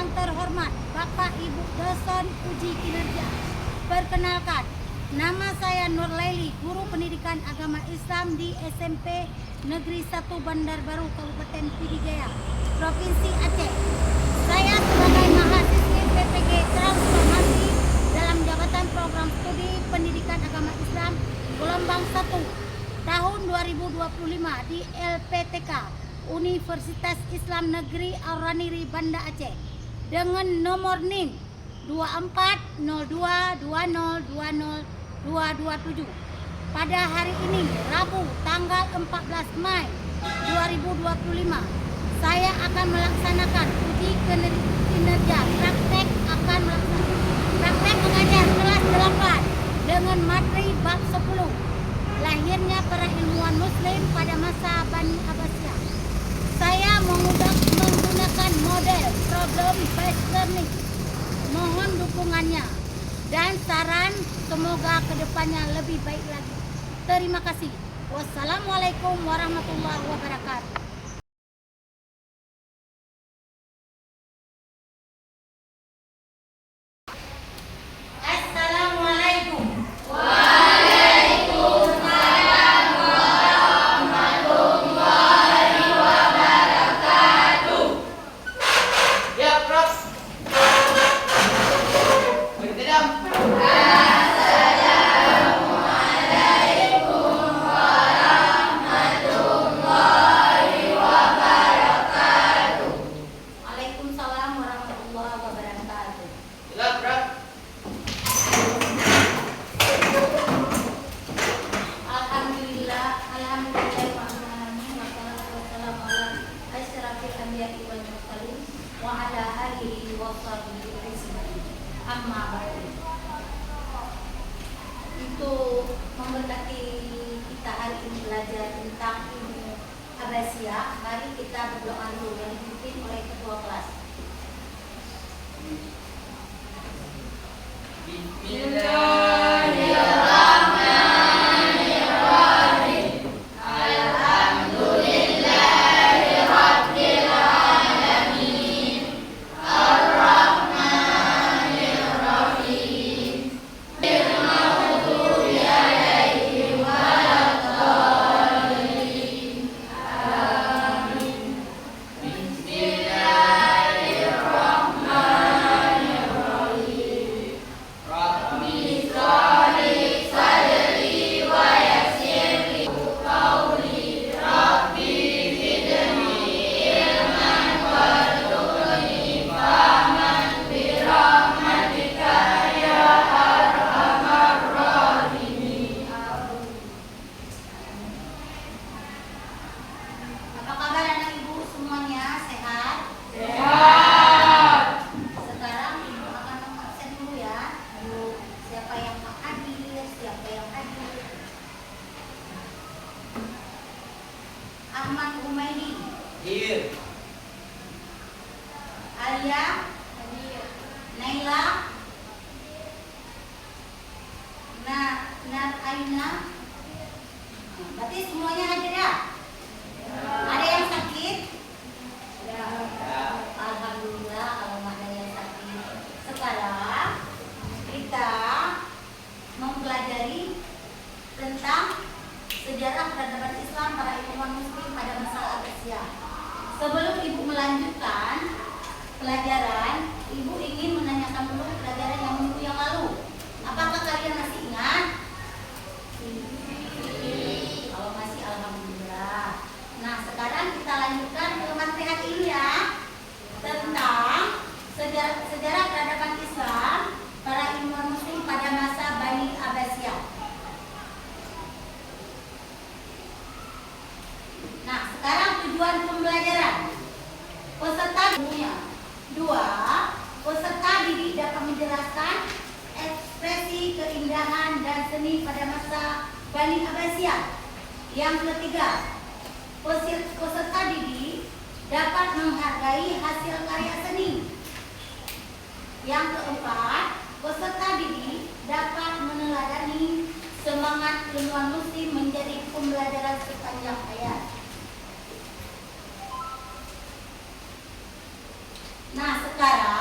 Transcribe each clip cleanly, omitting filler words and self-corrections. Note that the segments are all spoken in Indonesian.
yang terhormat Bapak Ibu dosen uji kinerja. Perkenalkan, nama saya Nur Laili, guru pendidikan agama Islam di SMP Negeri 1 Bandar Baru, Kabupaten Pidijaya, Provinsi Aceh. Saya sebagai mahasiswi PPG Transformasi dalam jabatan program studi pendidikan agama Islam gelombang 1 tahun 2025 di LPTK Universitas Islam Negeri Al-Raniri, Banda Aceh dengan nomor NIM 2402202027. Pada hari ini, Rabu tanggal 14 Mei 2025, saya akan melaksanakan uji kinerja praktek mengajar kelas 8 dengan materi bab 10, lahirnya para ilmuwan muslim pada masa Bani Abbasiyah. Saya menggunakan model problem based learning. Mohon dukungannya dan saran, semoga kedepannya lebih baik lagi. Terima kasih. Wassalamualaikum warahmatullahi wabarakatuh. Assalamualaikum. Ya, Prof. Berkedam. Waalaikumsalam warahmatullahi wabarakatuh. Ya, Prof. Alhamdulillah wassalamu ala asyrafil anbiya'i wal mursalin wa ala alihi wa sahbihi ajma'in. Amma ba'du. Itu memberkati kita hari ini belajar tentang ilmu Abbasiyah. Mari kita berdoa dulu yang dipimpin oleh ketua kelas. Bismillahirrahmanirrahim. Alhamdulillahirabbil alamin. Arrahmanirrahim. Bil-maghdubi 'alaihim waladdallin. Amin. Bismillahirrahmanirrahim. Rabbi sholih sadri wa yassirli qawli. Rabbi zidni ilman warzuqni fahman birahmatika ya arhamar rahimin. Apa kabar anak ibu semuanya? Sehat? Sehat. Sekarang ibu akan mengabsen dulu ya. Ayo, siapa yang tak hadir, siapa yang hadir? Ahmad Humaydi, Here. Alia, Naila, Nar Aina. Berarti semuanya hadir ya? Ada yang sakit? Ya. Alhamdulillah kalau nggak ada yang sakit. Sekarang kita mempelajari tentang sejarah peradaban Islam para ilmuwan muslim pada masa Abbasiyah. Sebelum ibu melanjutkan pelajaran, ibu ingin menanyakan dulu pelajaran yang minggu yang lalu. Apakah kalian masih ingat? Kalau masih, alhamdulillah. Nah, sekarang kita lanjutkan ke materi hari ini ya, tentang sejarah peradaban Islam para ilmuwan muslim pada masa Bani Abbasiyah. Nah, sekarang tujuan pembelajaran. Peserta dunia. 2. Peserta didik dapat menjelaskan ekspresi keindahan dan seni pada masa Bani Abbasiyah. Yang ketiga, peserta didik dapat menghargai hasil karya seni. Yang keempat, peserta didik dapat meneladani semangat ilmuwan muslim menjadi pembelajaran sepanjang hayat. Nah, sekarang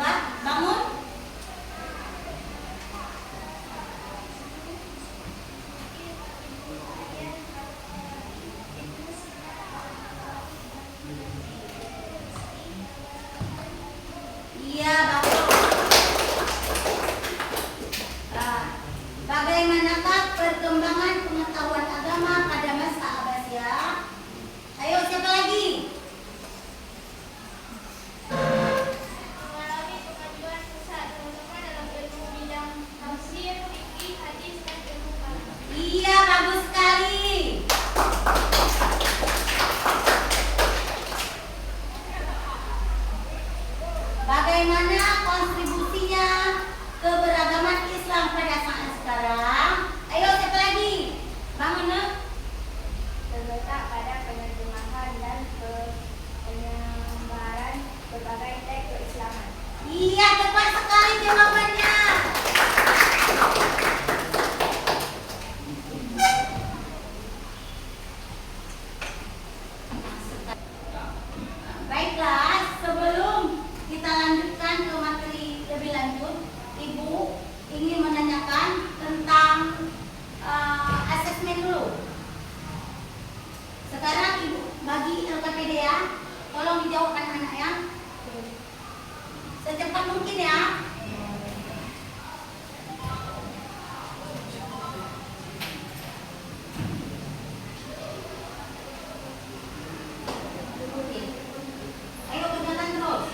Coba bangun. Iya, bagus. Bagaimanakah perkembangan pengetahuan agama pada masa Abbasiyah? Ayo, siapa lagi? Mengalami kemajuan pesat terutama dalam ilmu bidang tafsir, fikih, hadis, dan ilmu kalam. Iya, bagus sekali. Bagaimana kontribusinya keberagaman Islam pada saat sekarang? Ayo, siapa lagi? Bangun, Nak. Terletak pada penerjemahan dan penyebaran berbagai teks keislaman. Iya, tepat sekali jawabannya. Baiklah, sebelum kita lanjutkan ke materi lebih lanjut, Ibu ingin menanyakan tentang asesmen dulu. Sekarang Ibu bagi LKPD ya, tolong dijawabkan anak ya, secepat mungkin ya. Ayo kerjakan terus.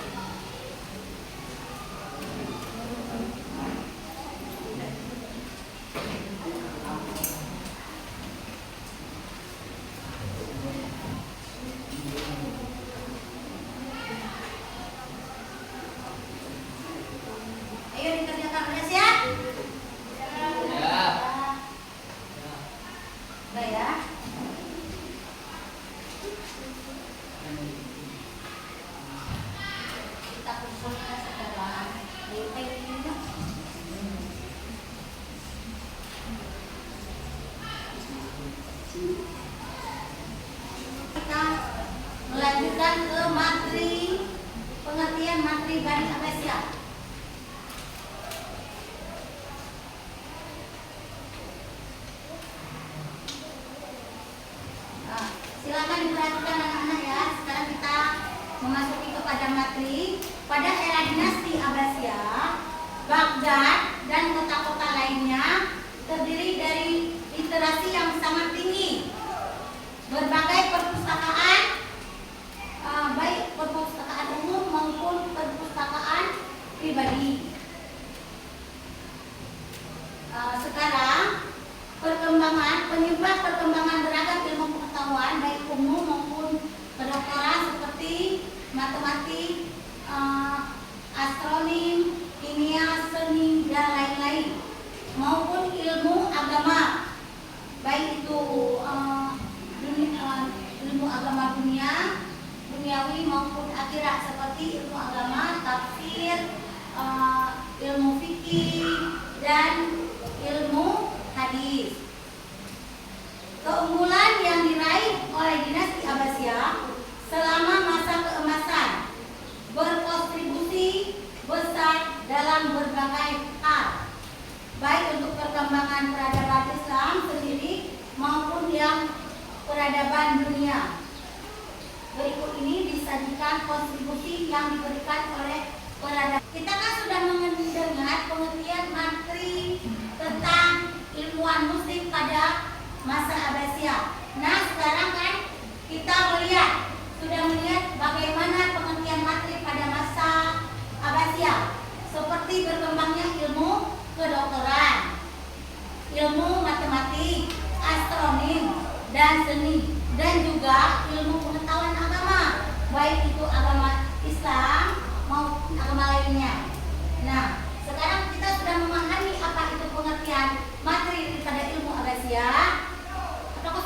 Ayo dikerjakan, udah siap? Ya. Udah ya. Kita kumpulkan sekarang. Kita melanjutkan ke materi pengertian materi Bani Abbasiyah. Silakan diperhatikan anak-anak ya. Sekarang kita memasuki kepada materi. Pada era dinasti Abbasiyah, Baghdad dan kota-kota lainnya terdiri dari literasi yang sangat tinggi. Berbagai perpustakaan, baik perpustakaan umum maupun perpustakaan pribadi. Sekarang penyebab perkembangan beragam ilmu pengetahuan baik umum maupun kedokteran seperti matematik, astronomi, kimia, seni dan lain-lain, maupun ilmu agama baik itu ilmu agama duniawi maupun akhirat seperti ilmu agama, tafsir, ilmu fikih dan ilmu hadis. Keunggulan yang diraih oleh dinasti Abbasiyah selama masa keemasan berkontribusi besar dalam berbagai hal, baik untuk perkembangan peradaban Islam sendiri maupun yang peradaban dunia. Berikut ini disajikan kontribusi yang diberikan oleh peradaban. Kita kan sudah mendengar pengertian materi tentang ilmuwan muslim pada masa Abbasiyah. Nah, sekarang kan kita sudah melihat bagaimana pengertian materi pada masa Abbasiyah, seperti berkembangnya ilmu kedokteran, ilmu matematik, astronomi dan seni, dan juga ilmu pengetahuan agama, baik itu agama Islam maupun agama lainnya. Nah, sekarang kita sudah memahami apa itu pengertian materi daripada ilmu Abbasiyah. Apakah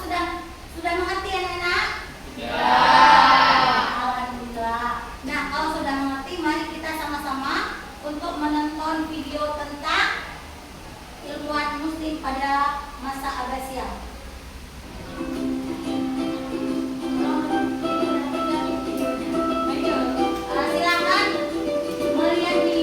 sudah mengerti anak-anak? Ya. Alhamdulillah. Nah, kalau sudah mengerti, mari kita sama-sama untuk menonton video tentang ilmuwan muslim pada masa Abbasiyah. Silakan melihat video.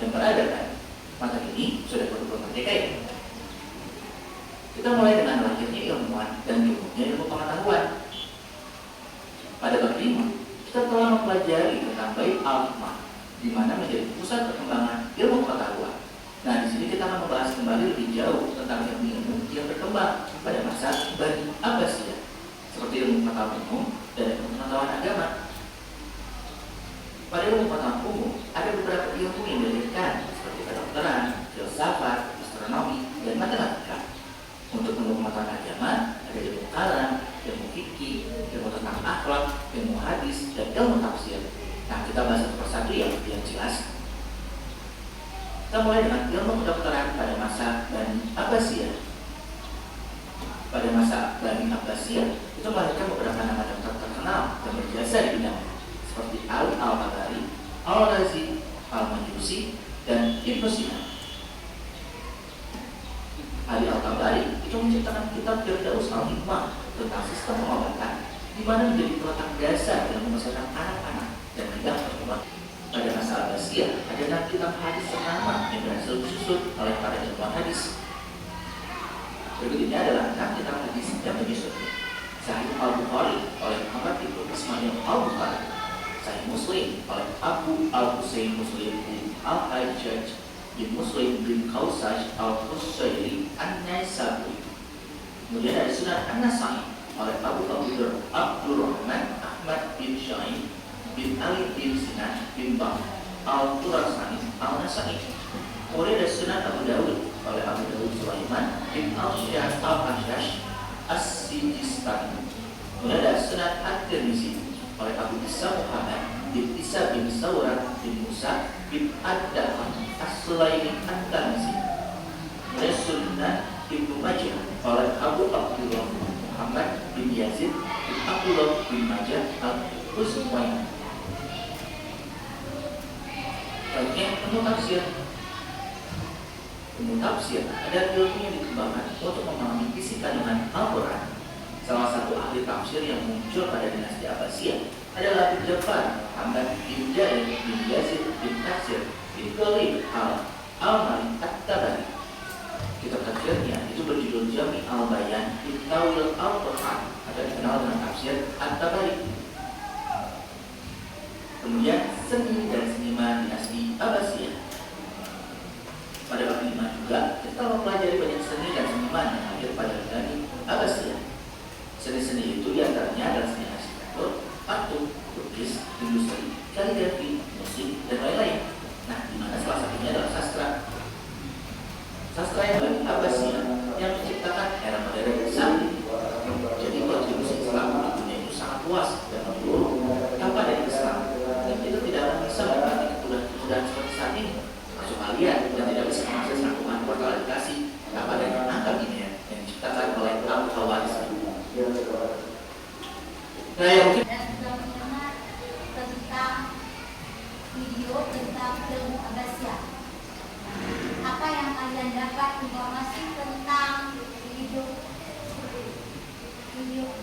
dan peradaban, maka ini sudah betul-betul merdeka ya. Kita mulai dengan lahirnya ilmuwan dan tumbuhnya ilmu pengetahuan. Pada bab 5, kita telah mempelajari tentang Bait Al-Hikmah, di mana menjadi pusat perkembangan ilmu pengetahuan. Nah, di sini kita akan membahas kembali lebih jauh tentang ilmu yang berkembang pada masa Bani Abbasiyah, seperti ilmu pengetahuan umum dan ilmu pengetahuan agama. Pada ilmu pengetahuan umum, ada beberapa ilmu yang dilahirkan, seperti kedokteran, filsafat, astronomi, dan matematika. Untuk ilmu pengetahuan agama, ada ilmu kalam, ilmu fikih, ilmu tentang akhlak, ilmu hadis, dan ilmu tafsir. Nah, kita bahas satu persatu yang jelas. Kita mulai dengan ilmu kedokteran pada masa Bani Abbasiyah. Pada masa Bani Abbasiyah, itu melahirkan beberapa nama dokter terkenal dan berjasa di bidangnya, seperti Ali Al-Tabari, Al-Razi, Al-Majusi, dan Ibnu Sina. Ali Al-Tabari itu menciptakan kitab Firdaus Al-Hikmah tentang sistem pengobatan, di mana menjadi peletak dasar dalam membesarkan anak-anak dan bidang perkembangan. Pada masa Abbasiyah, ada 6 kitab hadis ternama yang berhasil disusun oleh para ilmuwan hadis. Berikut ini adalah 6 kitab hadis yang menyusunnya: Sahih Al-Bukhari oleh Muhammad ibnu Ismail Al-Bukhari, Sahih Muslim oleh Abu Al-Husain Muslim bin Al-Hajjaj bin Muslim bin Qausaj Al-Qusayri An-Naisaburi. Kemudian ada Sunan An-Nasai oleh Abu Abdurrahman Ahmad bin Syaib bin Ali bin Sinan bin Bang Al-Turasani Al-Nasai. Kemudian ada Sunan Abu Dawud oleh Abu Dawud Sulaiman bin Al-Ashash As-Sijistani. Kemudian ada Sunan At-Tirmizi oleh Abu Isa Muhammad bin Isa bin Sawrat bin Musa bin Ad-Daham As-Sulaimi At-Tanzi. Kemudian Sunan Ibnu Majah oleh Abu Abdullah Muhammad bin Yazid bin Abdullah bin Majah Al-Husmaini. Selanjutnya, ilmu tafsir. Ilmu tafsir ada ilmu yang dikembangkan untuk memahami isi kandungan Al-Quran. Salah satu ahli tafsir yang muncul pada dinasti Abbasiyah adalah Abu Ja'far Muhammad bin Jair bin Yazid bin Nasir bin Ghalib Al-Malik At-Tabari. Kitab tafsirnya itu berjudul Jami Al-Bayan fi Tawil Al-Quran, atau dikenal dengan tafsir At-Tabari. Kemudian seni dan seniman dinasti Abbasiyah. Pada bab 5 juga kita mempelajari banyak seni dan seniman yang hadir pada dinasti Abbasiyah. Seni-seni itu diantaranya adalah seni arsitektur, patung, lukis, industri, kaligrafi, musik, dan lain-lain. Nah, di mana salah satunya adalah sastra. Sastra yang Bani Abbasiyah yang menciptakan era modern saat ini. Jadi kontribusi Islam di dunia itu sangat luas dan menyeluruh tanpa dari Islam. Dan kita tidak akan bisa menikmati kemudahan seperti saat ini. Kecuali yang tidak bisa mengakses rangkuman portal edukasi tanpa dari angka ini yang diciptakan oleh Al-Hawaris. Nah, yang mungkin Dan sudah mendengar tentang video tentang ilmu Abbasiyah. Apa yang kalian dapat informasi tentang video Abbasiyah?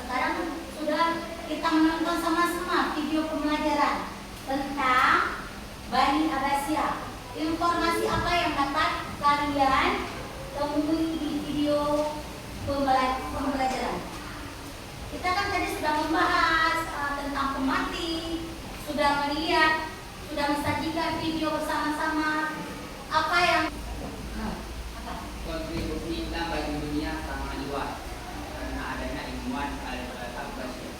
Sekarang sudah kita menonton sama-sama video pembelajaran tentang Bani Abbasiyah. Informasi apa yang dapat kalian temui di video pembelajaran? Kita kan tadi sudah membahas tentang pemati, sudah melihat, sudah mensajikan video bersama-sama. Apa yang Kontribusi Islam bagi dunia sangat luas karena adanya ilmuwan Al-Abbasiyah.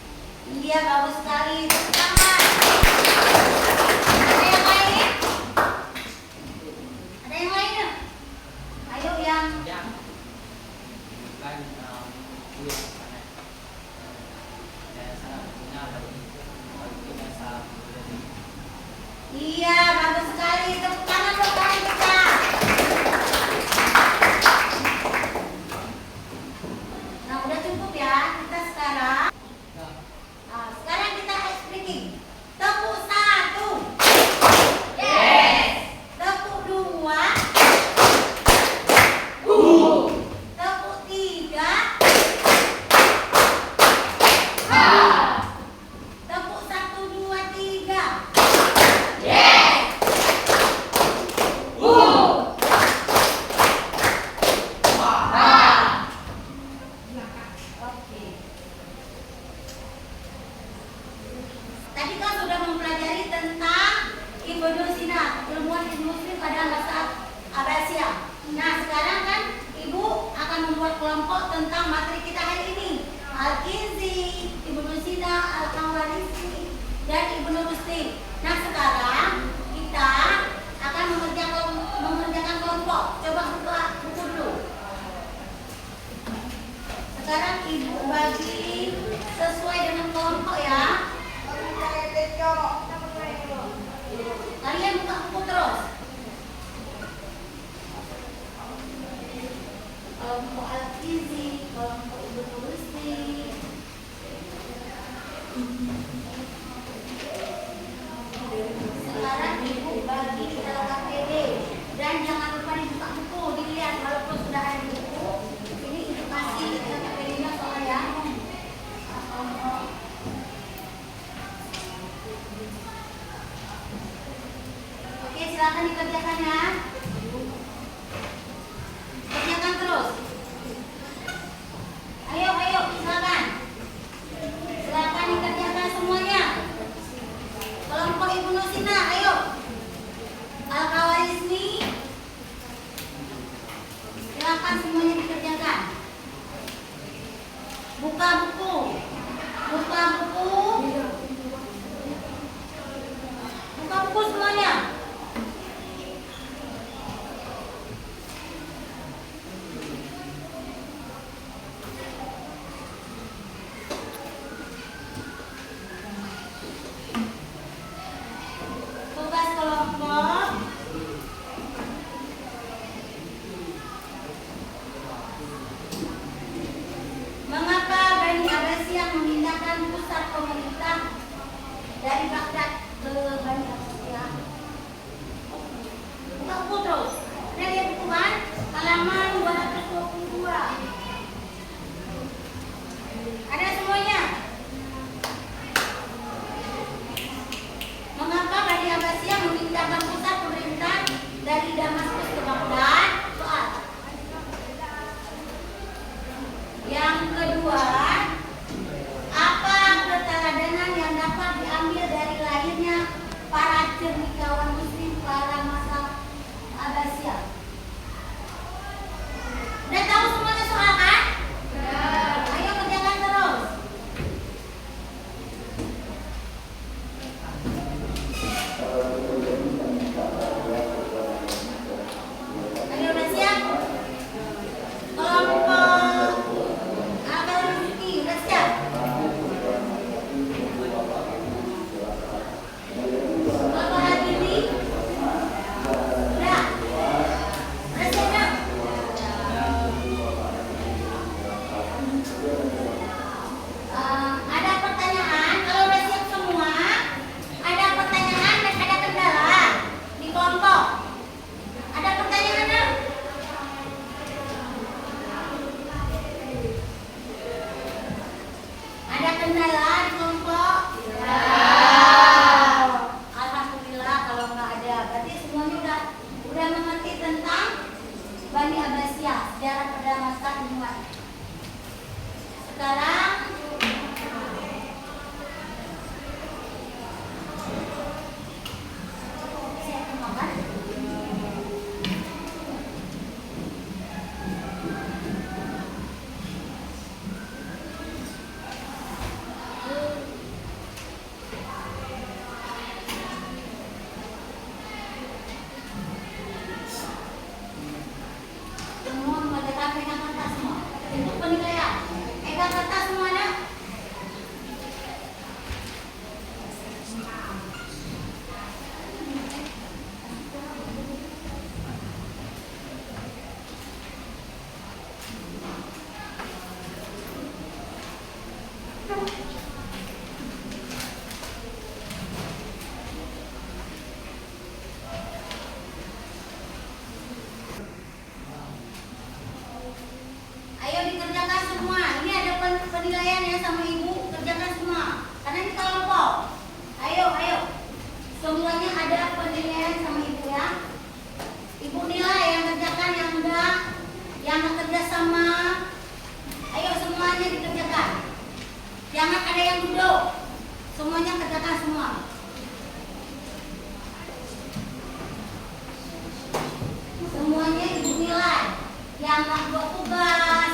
Iya, bagus sekali. Tepuk tangan. Ada yang lain? Ada yang lain? Ayo yang Yang bukan bulan sana dan sangat berguna bagi kita saat iya, bagus sekali. Tepuk tangan dong kali kita. Nah, udah cukup ya. Kita sekarang sekarang kita ice breaking. Tepuk 1. Yes. Tepuk 2. Tepuk 3. membuat kelompok tentang materi kita hari ini. Al-Kinzi, Ibnu Sina, Al-Khawarisi, dan Ibnu Rushdi. Nah sekarang kita akan mengerjakan kelompok. Coba buka buku dulu. Sekarang ibu bagi sesuai dengan kelompok ya. Kalian buka buku terus. Kelompok Al-Kinzi, kelompok Ibnu Rushdi. Sekarang ibu bagi LKPD dan jangan lupa dibuka buku, dilihat walaupun sudah ada di buku. Ini ibu kasih LKPD-nya soalnya. Oke, silakan dikerjakan ya. Kerjakan terus. Ayo, silakan. Silakan dikerjakan semuanya. Kelompok Ibnu Sina, ayo. Al-Khawarizmi. Silakan semuanya dikerjakan. Buka buku. Buka buku. Buka buku semuanya. Tugas kelompok. Mengapa Bani Abbasiyah memindahkan pusat pemerintah dari Baghdad ke Bani Abbasiyah? Buka buku terus. Ada lihat buku kan? Halaman 222. Ada semuanya. Mengapa Bani Abbasiyah memindahkan pusat pemerintah dari Damaskus ke Baghdad? Soal. Yang kedua, apa keteladanan yang dapat diambil dari lahirnya para cendekiawan muslim pada masa Abbasiyah? Udah tahu semuanya soal kan? Ayo kerjakan terus. Ayo udah siap? Kelompok Al-Khawarizmi udah siap? Kelompok Al-Kinzi udah? Udah siap kan? Ada pertanyaan? Kalau udah siap semua, ada pertanyaan dan ada kendala di kelompok. Ada pertanyaan enggak? Ada kendala di kelompok? Alhamdulillah kalau nggak ada. Berarti semuanya udah mengerti tentang Bani Abbasiyah, sejarah pada masa Umayyad. Sekarang siap makan? Semua mengerjakan pegang kertas semua. Untuk penilaian, pegang kertas semuanya. Ayo dikerjakan semua. Ini ada penilaian ya sama ibu. Kerjakan semua. Karena ini kelompok. Ayo. Semuanya ada penilaian sama ibu ya. Ibu nilai yang kerjakan, yang enggak, yang nggak kerja sama. Ayo semuanya dikerjakan. Jangan ada yang duduk. Semuanya kerjakan semua. Semuanya ibu nilai. Yang nggak buat tugas,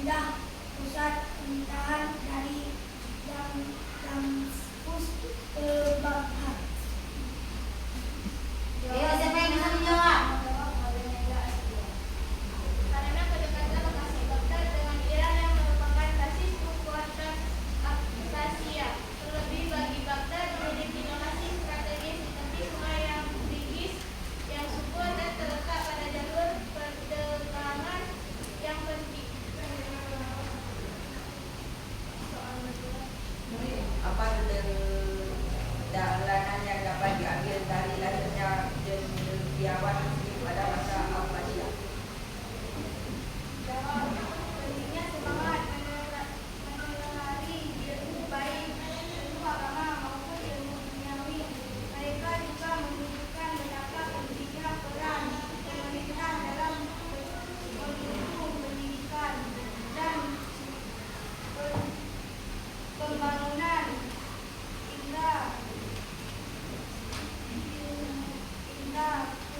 pindah pusat pemerintahan dari Damaskus ke Baghdad. Ayo, siapa yang bisa menjawab? Karena kedekatan lokasi Baghdad dengan Iran yang merupakan basis kekuatan Asia. Terlebih bagi Baghdad memiliki lokasi strategis di tepi sungai yang Tigris yang subur dan terletak pada jalur perdagangan yang penting. Apa dalanan yang dapat diambil dari lahirnya cendekiawan Muslim pada masa Abbasiyah? Jawab, pentingnya semangat menelari ilmu baik ilmu agama maupun ilmu duniawi. Mereka juga menunjukkan betapa pentingnya peran pemerintah dalam mendukung pendidikan dan pembangunan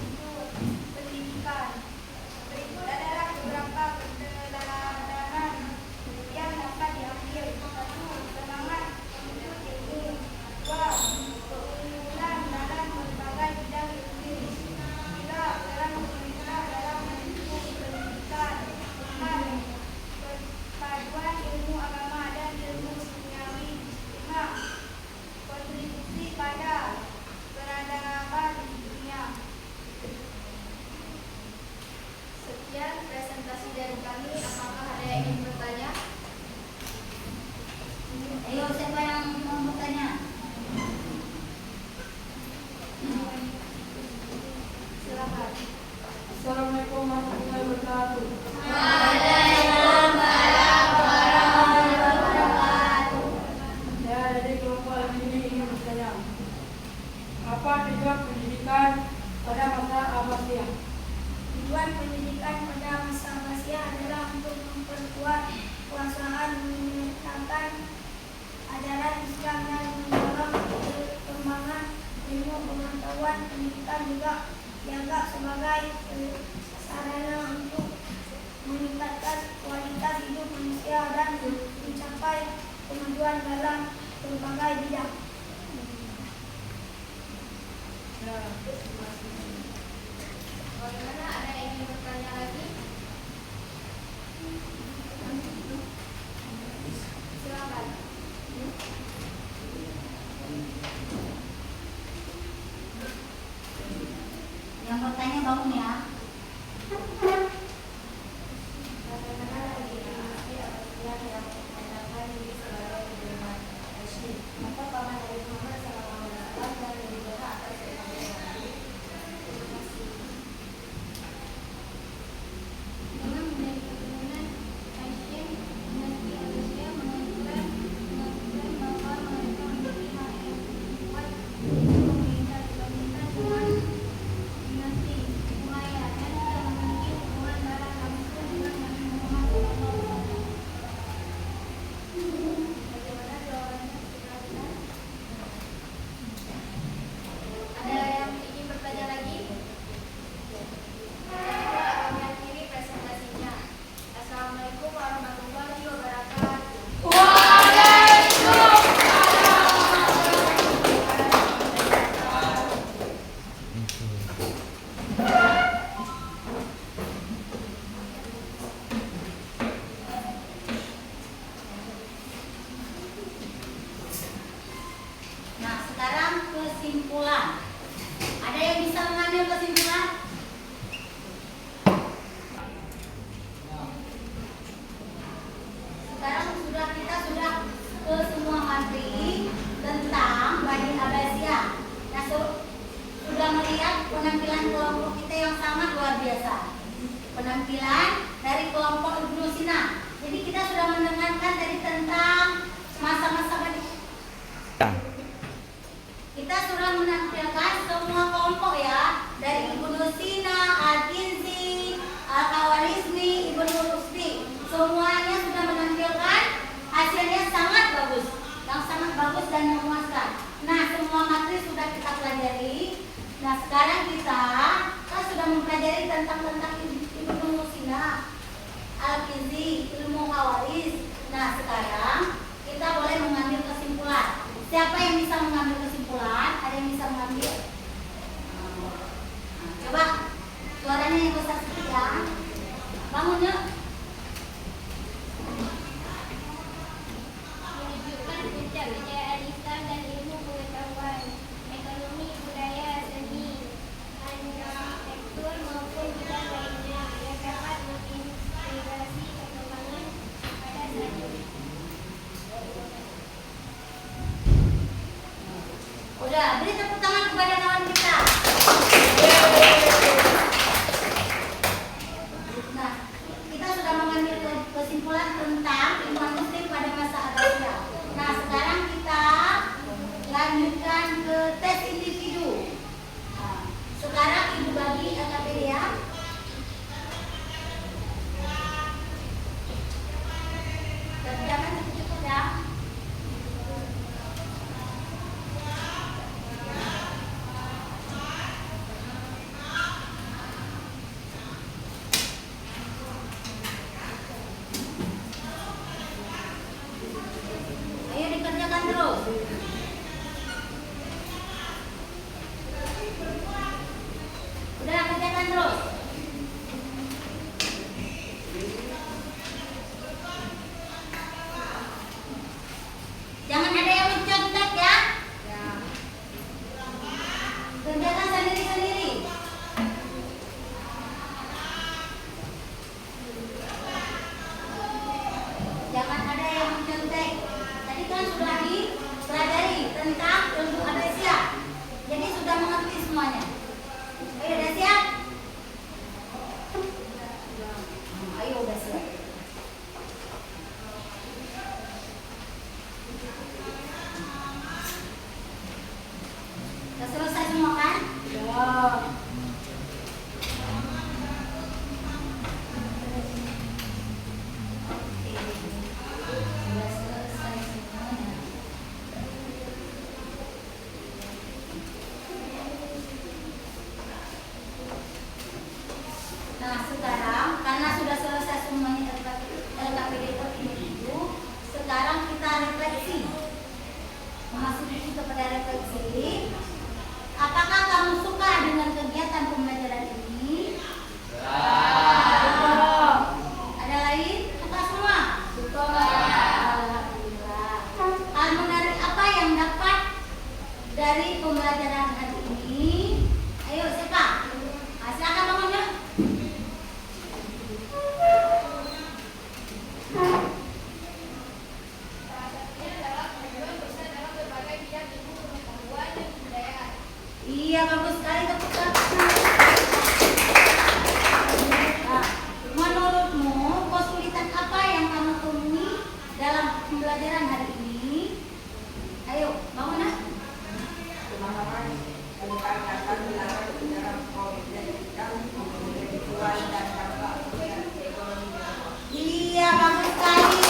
untuk pendidikan. Berikut adalah beberapa pendalaman yang dapat diambil. 1. Semangat menuntut ilmu. 2. Keunggulan dalam berbagai bidang ilmu. 3. Peran pemerintah dalam mendukung pendidikan. 4. Perpaduan ilmu agama dan ilmu duniawi. 5. Kontribusi pada peradaban dunia. Sekian presentasi dari kami. Apakah ada yang ingin bertanya? Ayo, siapa yang mau bertanya? Silakan. Assalamualaikum warahmatullahi wabarakatuh. Waalaikumsalam warahmatullahi wabarakatuh. Saya dari kelompok ini ingin bertanya, apa tujuan pendidikan pada masa Abbasiyah? Tujuan pendidikan pada masa Abbasiyah adalah untuk memperkuat kekuasaan, menegakkan ajaran Islam dan mendorong perkembangan ilmu pengetahuan. Pendidikan juga dianggap sebagai sarana untuk meningkatkan kualitas hidup manusia dan mencapai kemajuan dalam berbagai bidang. Bagaimana, ada yang ingin bertanya lagi? Silakan. Yang bertanya bangun ya. Dengan menjadi keturunan Hashim, dinasti Abbasiyah menunjukkan bahwa mereka memiliki hak yang kuat untuk memerintah dibandingkan dengan dinasti Umayyah dan tidak memiliki hubungan darah langsung dengan Nabi Muhammad SAW. Bagaimana jawabannya? Silakan. Ada yang ingin bertanya lagi? Kami akhiri presentasinya. Assalamualaikum warahmatullahi wabarakatuh. Nah, sekarang kesimpulan. Ada yang bisa mengambil kesimpulan? Sekarang kita sudah ke semua materi tentang Bani Abbasiyah. Nah, sudah melihat penampilan kelompok kita yang sangat luar biasa. Penampilan dari kelompok Ibnu Sina. Jadi kita sudah mendengarkan tadi tentang masa-masa Bani. Kita sudah menampilkan semua kelompok ya, dari Ibnu Sina, Al-Kinzi, Al-Khawarizmi, Ibnu Rusdi. Semuanya sudah menampilkan hasilnya sangat bagus, yang sangat bagus dan memuaskan. Nah, semua materi sudah kita pelajari. Nah, sekarang kita sudah mempelajari tentang Ibnu Sina, Al-Kinzi, ilmu Sudah, beri tepuk tangan kepada kawan kita. Nah, kita sudah mengambil kesimpulan tentang ilmuwan muslim pada masa Abbasiyah. Nah, sekarang kita lanjutkan ke tes individu. Nah, sekarang Ibu bagi LKPD ya. Jangan cukup ya. Ayo dikerjakan terus. Udah kerjakan terus. Jangan ada yang mencontek ya. Kerjakan sendiri-sendiri. Jangan ada yang mencontek. Tadi kan sudah dipelajari tentang ilmu Abbasiyah. Jadi sudah mengerti semuanya. Ayo udah siap? Ayo udah siap. Sudah selesai semua kan? Ya. Oke. Sudah selesai semuanya. Nah, sekarang karena sudah selesai semuanya LKPD itu, sekarang kita refleksi. Memasuki kepada refleksi. Apakah kamu suka dengan kegiatan pembelajaran ini? Ada lain? Suka semua? Suka. Alhamdulillah. Hal menarik apa yang dapat dari pembelajaran hari ini? Ayo siapa? Silakan bangunnya. Iya, bagus sekali tepuk tangan. Nah, menurutmu kesulitan apa yang kamu temui dalam pembelajaran hari ini? Ayo, bangun nak. Pemahaman tentang dasar bilangan secara kompleksitas, intelektual dan dampak sosial ekonomi. Iya, bagus sekali.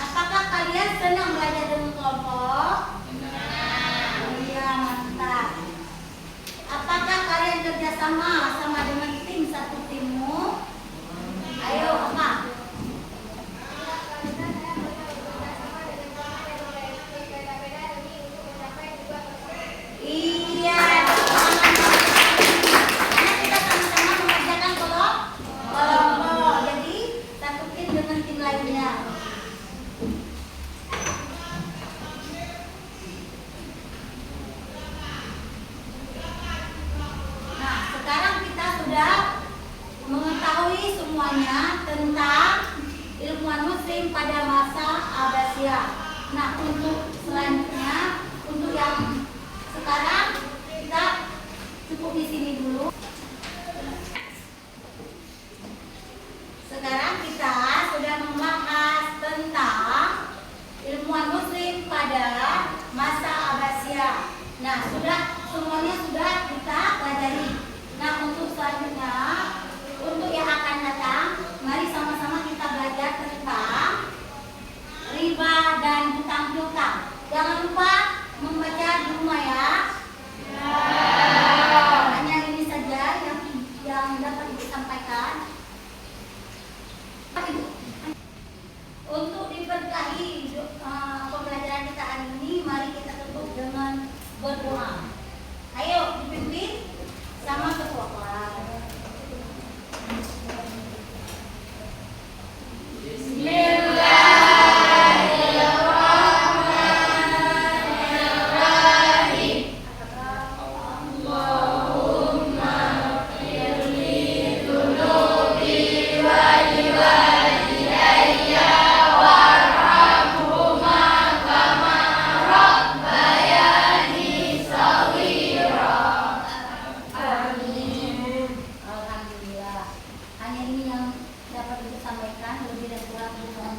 Apakah kalian senang belajar dengan kelompok? Iya, mantap. Apakah kalian kerjasama sama dengan tim satu timmu? Ayo, apa? Iya. Karena kita sama-sama mengerjakan kelompok. Jadi satu tim dengan tim lainnya. Nah, sekarang kita sudah mengetahui semuanya tentang ilmuwan muslim pada masa Abbasiyah. Nah, untuk selanjutnya, untuk yang sekarang kita cukup di sini dulu. Sekarang kita sudah membahas tentang ilmuwan muslim pada masa Abbasiyah. Nah, semuanya sudah kita pelajari. Nah, untuk selanjutnya, untuk yang akan datang, mari sama-sama kita belajar tentang riba dan hutang piutang. Jangan lupa membaca di rumah ya. Hanya ini saja. dan kurang berdoa